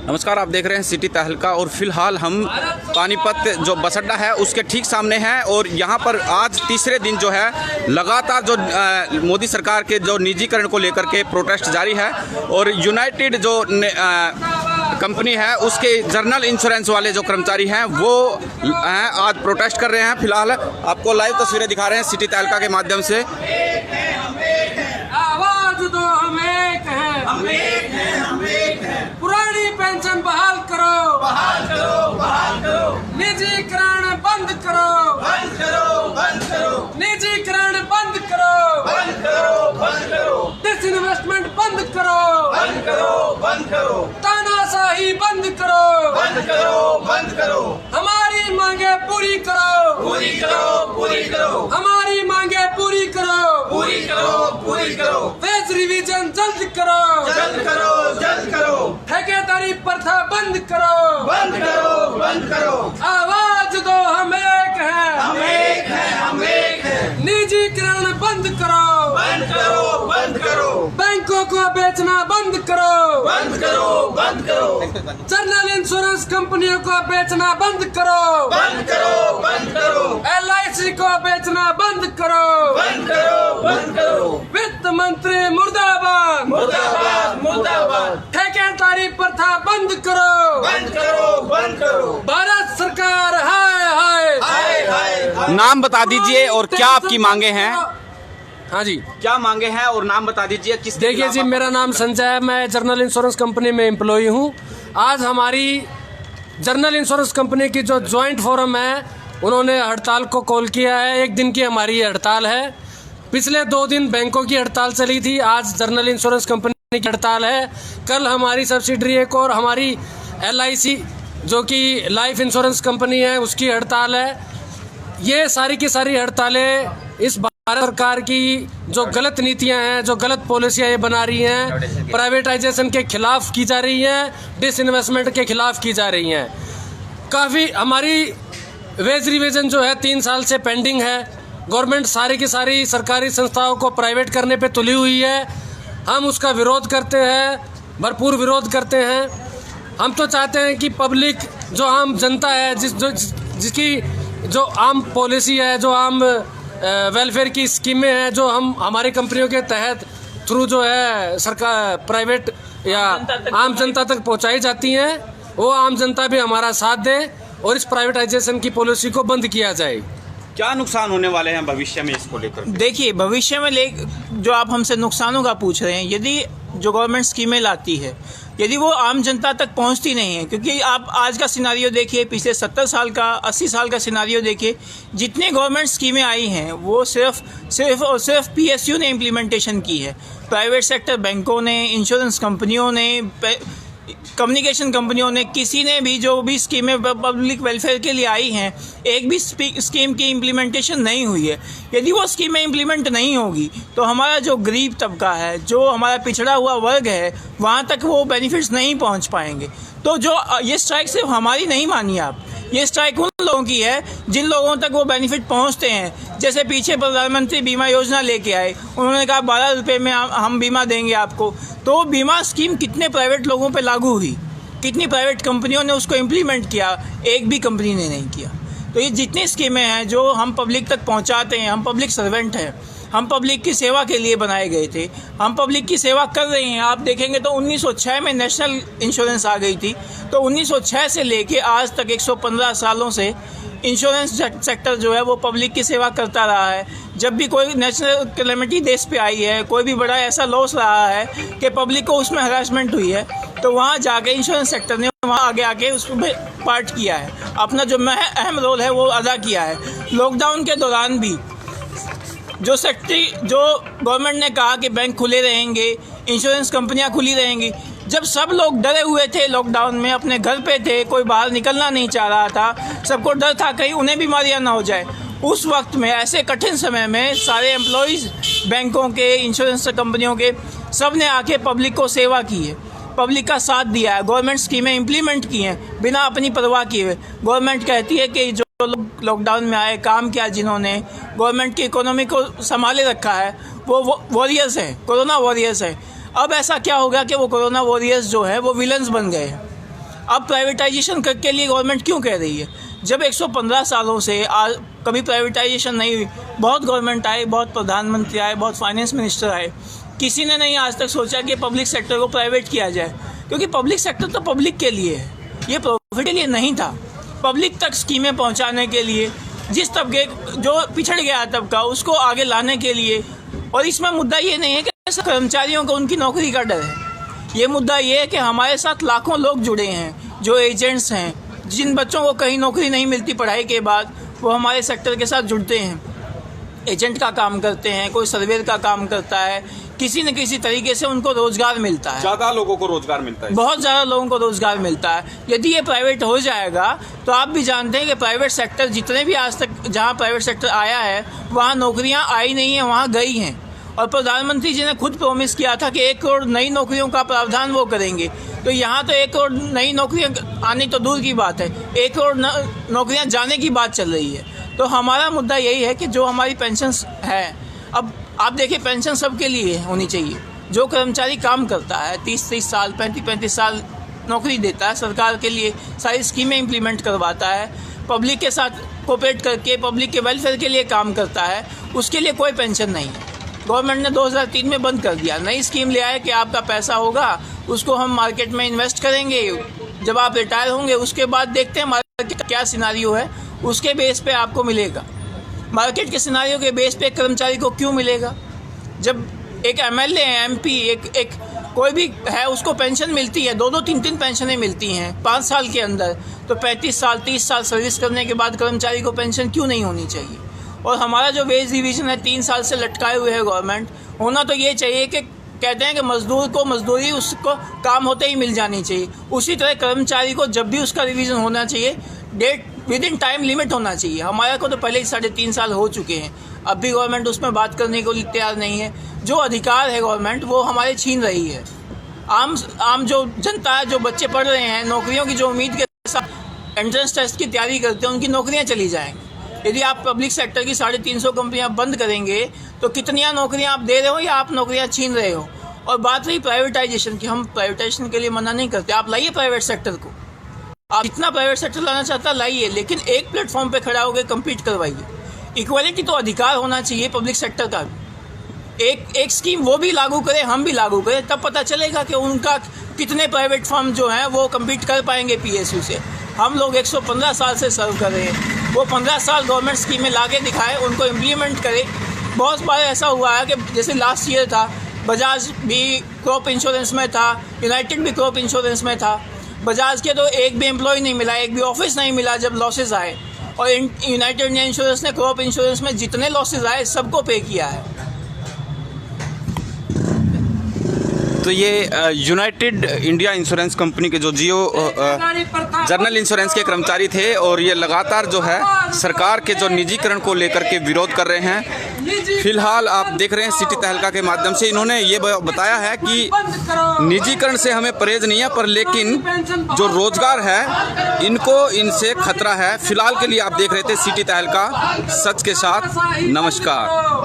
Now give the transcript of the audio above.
नमस्कार, आप देख रहे हैं सिटी तहलका और फिलहाल हम पानीपत जो बस अड्डा है उसके ठीक सामने हैं और यहाँ पर आज तीसरे दिन जो है लगातार जो मोदी सरकार के जो निजीकरण को लेकर के प्रोटेस्ट जारी है और यूनाइटेड जो कंपनी है उसके जनरल इंश्योरेंस वाले जो कर्मचारी हैं वो हैं आज प्रोटेस्ट कर रहे हैं। फिलहाल आपको लाइव तस्वीरें दिखा रहे हैं सिटी तहलका के माध्यम से। आवाज दो, हम एक हैं, हम एक हैं, हम एक हैं। पुरानी पेंशन बहाल करो, बहाल करो, बहाल करो। निजीकरण बंद करो, बंद करो, बंद करो। निजीकरण बंद करो, बंद करो, बंद करो। डिसइन्वेस्टमेंट बंद करो, बंद करो, बंद करो। तानाशाही बंद करो, बंद करो, बंद करो। हमारी मांगे पूरी करो, पूरी करो, पूरी करो। हमारी मांगे पूरी करो, पूरी करो, पूरी करो। वेज रिवीजन जल्द करो, जल्द करो, जल्द करो। ठेकेदारी प्रथा बंद करो, बंद करो, बंद करो। आवाज दो, हम एक हैं, हम एक हैं, हम एक हैं। निजीकरण बंद करो, बंद करो, बंद करो। बैंकों को बेचना बंद करो, बंद करो, बंद करो। जनरल इंश्योरेंस कंपनियों को बेचना बंद करो, बंद करो, बंद करो। LIC को बेचना बंद करो, बंद करो, बंद करो। वित्त मंत्री मुर्दाबाद, मुर्दाबाद, मुर्दाबाद। ठेकेदारी प्रथा बंद करो, बंद करो, बंद करो। भारत सरकार हाय हाय हाय हाय। नाम बता दीजिए और क्या आपकी मांगे हैं? हाँ जी, क्या मांगे हैं और नाम बता दीजिए। किस देखिए जी, मेरा नाम संजय है, मैं जनरल इंश्योरेंस कंपनी में एम्प्लॉई हूँ। आज हमारी जनरल इंश्योरेंस कंपनी की जो ज्वाइंट फोरम है उन्होंने हड़ताल को कॉल किया है। एक दिन की हमारी हड़ताल है। पिछले 2 दिन बैंकों की हड़ताल चली थी, आज जनरल इंश्योरेंस कंपनी की हड़ताल है। कल हमारी सब्सिडरी एक और हमारी LIC जो कि लाइफ इंश्योरेंस कंपनी है उसकी हड़ताल है। ये सारी की सारी हड़तालें इस भारत सरकार की जो गलत नीतियां हैं, जो गलत पॉलिसियां ये बना रही हैं, प्राइवेटाइजेशन के खिलाफ की जा रही हैं, डिसइन्वेस्टमेंट के खिलाफ की जा रही हैं। काफ़ी हमारी वेज रिवीजन जो है 3 साल से पेंडिंग है। गवर्नमेंट सारी की सारी सरकारी संस्थाओं को प्राइवेट करने पे तुली हुई है। हम उसका विरोध करते हैं, भरपूर विरोध करते हैं। हम तो चाहते हैं कि पब्लिक जो आम जनता है, जिसकी जो आम पॉलिसी है, जो आम वेलफेयर की स्कीमें हैं जो हम हमारी कंपनियों के तहत थ्रू जो है सरकार प्राइवेट या आम जनता तक पहुंचाई जाती हैं, वो आम जनता भी हमारा साथ दे और इस प्राइवेटाइजेशन की पॉलिसी को बंद किया जाए। क्या नुकसान होने वाले हैं भविष्य में इसको लेकर? देखिए, भविष्य में जो आप हमसे नुकसानों का पूछ रहे हैं, यदि जो गवर्नमेंट स्कीमें लाती है यदि वो आम जनता तक पहुंचती नहीं है, क्योंकि आप आज का सिनारियो देखिए, पिछले 70 साल का 80 साल का सिनारियो देखिए, जितने गवर्नमेंट स्कीमें आई हैं वो सिर्फ और सिर्फ PSU ने इम्प्लीमेंटेशन की है। प्राइवेट सेक्टर बैंकों ने, इंश्योरेंस कंपनियों ने, कम्युनिकेशन कंपनियों ने, किसी ने भी जो भी स्कीमें पब्लिक वेलफेयर के लिए आई हैं, एक भी स्कीम की इम्प्लीमेंटेशन नहीं हुई है। यदि वो स्कीमें इम्प्लीमेंट नहीं होगी तो हमारा जो गरीब तबका है, जो हमारा पिछड़ा हुआ वर्ग है, वहाँ तक वो बेनिफिट्स नहीं पहुँच पाएंगे। तो जो ये स्ट्राइक सिर्फ हमारी नहीं मानिए आप, ये स्ट्राइक उन लोगों की है जिन लोगों तक वो बेनिफिट पहुंचते हैं। जैसे पीछे प्रधानमंत्री बीमा योजना लेके आए, उन्होंने कहा 12 रुपये में हम बीमा देंगे आपको। तो बीमा स्कीम कितने प्राइवेट लोगों पे लागू हुई, कितनी प्राइवेट कंपनियों ने उसको इम्प्लीमेंट किया? एक भी कंपनी ने नहीं किया। तो ये जितनी स्कीमें हैं जो हम पब्लिक तक पहुँचाते हैं, हम पब्लिक सर्वेंट हैं, हम पब्लिक की सेवा के लिए बनाए गए थे, हम पब्लिक की सेवा कर रहे हैं। आप देखेंगे तो 1906 में नेशनल इंश्योरेंस आ गई थी, तो 1906 से लेके आज तक 115 सालों से इंश्योरेंस सेक्टर जो है वो पब्लिक की सेवा करता रहा है। जब भी कोई नेशनल कैलेमिटी देश पे आई है, कोई भी बड़ा ऐसा लॉस रहा है कि पब्लिक को उसमें हरासमेंट हुई है, तो वहाँ जाके इंश्योरेंस सेक्टर ने वहाँ आगे आके उसमें पार्ट किया है, अपना जो अहम रोल है वो अदा किया है। लॉकडाउन के दौरान भी जो गवर्नमेंट ने कहा कि बैंक खुले रहेंगे, इंश्योरेंस कंपनियां खुली रहेंगी, जब सब लोग डरे हुए थे, लॉकडाउन में अपने घर पे थे, कोई बाहर निकलना नहीं चाह रहा था, सबको डर था कहीं उन्हें बीमारियां ना हो जाए, उस वक्त में ऐसे कठिन समय में सारे एम्प्लॉयज़ बैंकों के, इंश्योरेंस कंपनियों के, सब ने आके पब्लिक को सेवा की है, पब्लिक का साथ दिया है, गवर्नमेंट स्कीमें इम्प्लीमेंट की हैं बिना अपनी परवाह किए। गवर्नमेंट कहती है कि जो लोग लॉकडाउन में आए, काम किया, जिन्होंने गवर्नमेंट की इकोनॉमी को संभाले रखा है, वो वॉरियर्स हैं, कोरोना वॉरियर्स हैं। अब ऐसा क्या हो गया कि वो कोरोना वॉरियर्स जो है वो विलन्स बन गए हैं। अब प्राइवेटाइजेशन के लिए गवर्नमेंट क्यों कह रही है? जब 115 सालों से कभी प्राइवेटाइजेशन नहीं हुई, बहुत गवर्नमेंट आए, बहुत प्रधानमंत्री आए, बहुत फाइनेंस मिनिस्टर आए, किसी ने नहीं आज तक सोचा कि पब्लिक सेक्टर को प्राइवेट किया जाए, क्योंकि पब्लिक सेक्टर तो पब्लिक के लिए है, ये प्रॉफिट के लिए नहीं था। पब्लिक तक स्कीमें पहुंचाने के लिए, जिस तबके जो पिछड़ गया तबका उसको आगे लाने के लिए। और इसमें मुद्दा ये नहीं है कि कर्मचारियों को उनकी नौकरी का डर है, ये मुद्दा ये है कि हमारे साथ लाखों लोग जुड़े हैं जो एजेंट्स हैं, जिन बच्चों को कहीं नौकरी नहीं मिलती पढ़ाई के बाद, वो हमारे सेक्टर के साथ जुड़ते हैं, एजेंट का काम करते हैं, कोई सर्वेयर का काम करता है, किसी न किसी तरीके से उनको रोजगार मिलता है। ज़्यादा लोगों को रोजगार मिलता है, बहुत ज़्यादा लोगों को रोजगार मिलता है। यदि ये प्राइवेट हो जाएगा तो आप भी जानते हैं कि प्राइवेट सेक्टर जितने भी आज तक जहाँ प्राइवेट सेक्टर आया है वहाँ नौकरियाँ आई नहीं हैं, वहाँ गई हैं। और प्रधानमंत्री जी ने खुद प्रॉमिस किया था कि 1 करोड़ नई नौकरियों का प्रावधान वो करेंगे, तो यहाँ तो 1 करोड़ नई नौकरियाँ आनी तो दूर की बात है, 1 करोड़ नौकरियाँ जाने की बात चल रही है। तो हमारा मुद्दा यही है कि जो हमारी पेंशन है, अब आप देखिए पेंशन सबके लिए होनी चाहिए। जो कर्मचारी काम करता है 30-30 साल 35-35 साल नौकरी देता है, सरकार के लिए सारी स्कीमें इम्प्लीमेंट करवाता है, पब्लिक के साथ कोऑपरेट करके पब्लिक के वेलफेयर के लिए काम करता है, उसके लिए कोई पेंशन नहीं है। गवर्नमेंट ने 2003 में बंद कर दिया, नई स्कीम ले आए कि आपका पैसा होगा उसको हम मार्केट में इन्वेस्ट करेंगे, जब आप रिटायर होंगे उसके बाद देखते हैं मार्केट क्या सिनारियो है, उसके बेस पे आपको मिलेगा। मार्केट के सिनारियो के बेस पे कर्मचारी को क्यों मिलेगा? जब एक MLA MP एक कोई भी है उसको पेंशन मिलती है, 2-2 3-3 पेंशनें मिलती हैं 5 साल के अंदर, तो 35 साल 30 साल सर्विस करने के बाद कर्मचारी को पेंशन क्यों नहीं होनी चाहिए? और हमारा जो वेज डिवीज़न है 3 साल से लटकाए हुए है गवर्नमेंट, होना तो ये चाहिए कि कहते हैं कि मजदूर को मजदूरी उसको काम होते ही मिल जानी चाहिए, उसी तरह कर्मचारी को जब भी उसका रिवीजन होना चाहिए date within time limit होना चाहिए। हमारे को तो पहले ही 3.5 साल हो चुके हैं, अब भी गवर्नमेंट उसमें बात करने को तैयार नहीं है। जो अधिकार है गवर्नमेंट वो हमारे छीन रही है। आम जो जनता है, जो बच्चे पढ़ रहे हैं, नौकरियों की जो उम्मीद के साथ एंट्रेंस टेस्ट की तैयारी करते हैं, उनकी नौकरियाँ चली जाएंगी। यदि आप पब्लिक सेक्टर की 350 कंपनियां बंद करेंगे तो कितनी नौकरियां आप दे रहे हो या आप नौकरियां छीन रहे हो? और बात रही प्राइवेटाइजेशन की, हम प्राइवेटाइजेशन के लिए मना नहीं करते, आप लाइए प्राइवेट सेक्टर को, आप जितना प्राइवेट सेक्टर लाना चाहता लाइए, लेकिन एक प्लेटफॉर्म पे खड़ा होकर कम्पीट करवाइए। इक्वलिटी तो अधिकार होना चाहिए पब्लिक सेक्टर का भी। एक स्कीम वो भी लागू करें, हम भी लागू करें, तब पता चलेगा कि उनका कितने प्राइवेट फर्म जो हैं वो कम्पीट कर पाएंगे PSU से। हम लोग 115 साल से सर्व कर रहे हैं, वो 15 साल गवर्नमेंट स्कीमें लाके दिखाए, उनको इम्प्लीमेंट करे। बहुत बार ऐसा हुआ है कि जैसे लास्ट ईयर था, बजाज भी क्रॉप इंश्योरेंस में था, यूनाइटेड भी क्रॉप इंश्योरेंस में था। बजाज के तो एक भी एम्प्लॉय नहीं मिला, एक भी ऑफिस नहीं मिला जब लॉसेज आए, और यूनाइटेड इंश्योरेंस ने क्रॉप इंश्योरेंस में जितने लॉसेज आए सबको पे किया है। तो ये यूनाइटेड इंडिया इंश्योरेंस कंपनी के जो जियो जनरल इंश्योरेंस के कर्मचारी थे, और ये लगातार जो है सरकार के जो निजीकरण को लेकर के विरोध कर रहे हैं। फिलहाल आप देख रहे हैं सिटी तहलका के माध्यम से इन्होंने ये बताया है कि निजीकरण से हमें परहेज नहीं है, पर लेकिन जो रोजगार है इनसे खतरा है। फिलहाल के लिए आप देख रहे थे सिटी तहलका, सच के साथ। नमस्कार।